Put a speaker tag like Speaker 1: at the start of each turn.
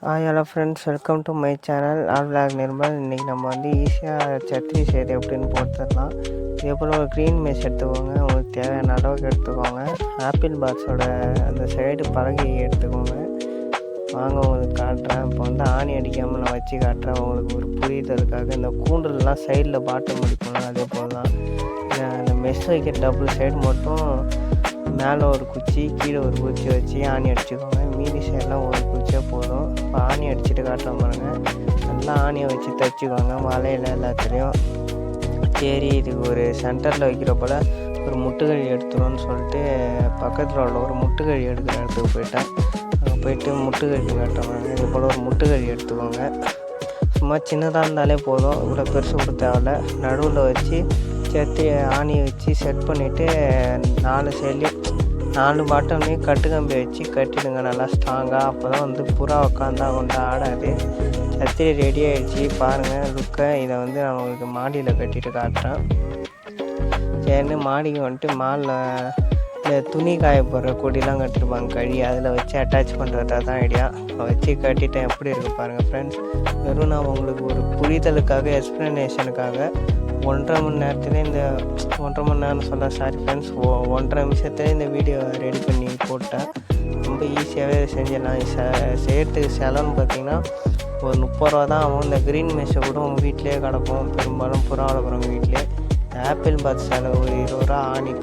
Speaker 1: Hello friends, welcome to my channel all vlog Nirmal. இன்றைக்கி நம்ம வந்து ஈஸியாக சட்னி செய்கிறது எப்படின்னு போட்டுடலாம். இதே போல் ஒரு க்ரீன் மெஷ் எடுத்துக்கோங்க, உங்களுக்கு தேவையான அளவுக்கு எடுத்துக்கோங்க. ஆப்பிள் பாக்ஸோட அந்த சைடு பலகை எடுத்துக்கோங்க. வாங்க உங்களுக்கு காட்டுறேன். இப்போ வந்து ஆணி அடிக்காமல் நான் வச்சு காட்டுறேன் உங்களுக்கு ஒரு புரிதலுக்காக. இந்த கூண்டுலாம் சைடில் பாட்டம் அடிப்போம், அதே போல் தான் இந்த மெஷ் வைக்க டபுள் சைடு மட்டும் மேலே ஒரு குச்சி கீழே ஒரு குச்சி வச்சு ஆணி அடிச்சுக்கோங்க. மீதி சைடெலாம் ஒரு குச்சியாக போதும். இப்போ ஆணி அடிச்சுட்டு காட்டுற பாருங்கள். நல்லா ஆணியை வச்சு தைச்சிக்கோங்க வலையில் எல்லாத்துலேயும். சரி, இதுக்கு ஒரு சென்டரில் வைக்கிற போல் ஒரு முட்டுக்கழி எடுத்துருவோன்னு சொல்லிட்டு பக்கத்தில் உள்ள ஒரு முட்டுக்கழி எடுக்கிற இடத்துக்கு போயிட்டேன். அங்கே போயிட்டு முட்டுக்கழி காட்டுற பாருங்கள். இது போல் ஒரு முட்டுக்கழி எடுத்துக்கோங்க. சும்மா சின்னதாக இருந்தாலே போதும், இவ்வளோ பெருசு கூட தேவையில்ல. நடுவில் வச்சு சேர்த்து ஆணியை வச்சு செட் பண்ணிவிட்டு 4 சைட்லேயும் 4 பாட்டம்லேயும் கட்டுக்கம்பி வச்சு கட்டிடுங்க நல்லா ஸ்ட்ராங்காக. அப்போ தான் வந்து புறா உட்காந்தா கொண்டு ஆடாது. கத்திரி ரெடி ஆகிடுச்சு பாருங்கள் லுக்கை. இதை வந்து நான் உங்களுக்கு மாடியில் கட்டிட்டு காட்டுறேன். சரின்னு மாடிக்கு வந்துட்டு மாலில் இந்த துணி காய போடுற கொடிலாம் கட்டிருப்பாங்க கழி, அதில் வச்சு அட்டாச் பண்ணுறதா தான் ஐடியா. வச்சு கட்டிட்டேன். எப்படி இருக்குது பாருங்கள் ஃப்ரெண்ட்ஸ். வெறும் நான் உங்களுக்கு ஒரு புரிதலுக்காக எக்ஸ்ப்ளனேஷனுக்காக 1.5 மணி நேரத்துலேயே இந்த 1.5 மணி நேரம் சொல்ல சாரி ஃப்ரெண்ட்ஸ் 1.5 நிமிஷத்துலேயே இந்த வீடியோ ரெடி பண்ணி போட்டேன். ரொம்ப ஈஸியாகவே செஞ்சிடலாம். செய்கிறதுக்கு செலவுன்னு பார்த்திங்கன்னா ஒரு 30 ரூபா தான் ஆகும். இந்த க்ரீன் மெஷ்ஷை கூட உங்கள் வீட்டிலே கிடப்போம், பெரும்பாலும் புறா வளர்க்குறவங்க வீட்டிலே. ஆப்பிள் பாக்ஸ் செலவு 20 ரூபா, ஆணி